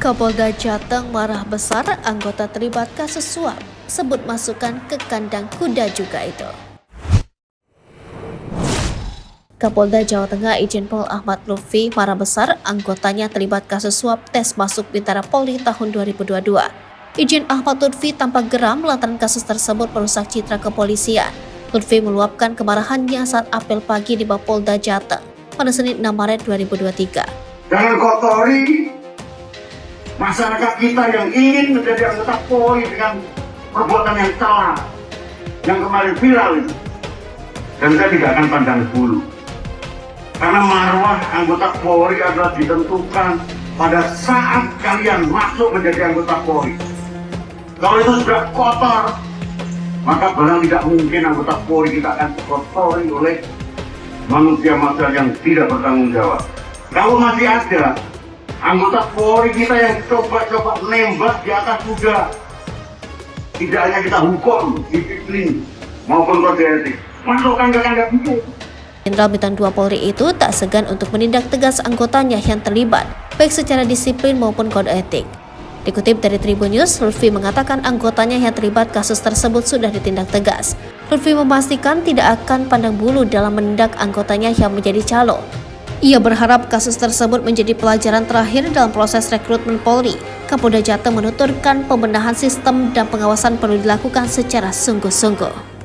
Kapolda Jateng marah besar anggota terlibat kasus suap, sebut masukan ke kandang kuda juga itu. Kapolda Jawa Tengah Irjen Pol Ahmad Lutfi marah besar anggotanya terlibat kasus suap tes masuk Bintara Polri tahun 2022. Irjen Ahmad Lutfi tampak geram lantaran kasus tersebut merusak citra kepolisian. Lutfi meluapkan kemarahannya saat apel pagi di Mapolda Jateng pada Senin 6 Maret 2023. Jangan kotori masyarakat kita yang ingin menjadi anggota Polri dengan perbuatan yang salah, yang kemarin viral itu. Dan saya tidak akan pandang bulu. Karena marwah anggota Polri adalah ditentukan pada saat kalian masuk menjadi anggota Polri. Kalau itu sudah kotor, maka barang tidak mungkin anggota Polri kita akan dikotori oleh manusia-manusia yang tidak bertanggung jawab. Kalau masih ada anggota Polri kita yang coba-coba nembak di atas kuda, tidak hanya kita hukum, disiplin maupun kode etik, masukkan ke kandang hukum. Jenderal Bintang 2 Polri itu tak segan untuk menindak tegas anggotanya yang terlibat, baik secara disiplin maupun kode etik. Dikutip dari Tribun News, Lutfi mengatakan anggotanya yang terlibat kasus tersebut sudah ditindak tegas. Lutfi memastikan tidak akan pandang bulu dalam menindak anggotanya yang menjadi calo. Ia berharap kasus tersebut menjadi pelajaran terakhir dalam proses rekrutmen Polri. Kapolda Jateng menuturkan pembenahan sistem dan pengawasan perlu dilakukan secara sungguh-sungguh.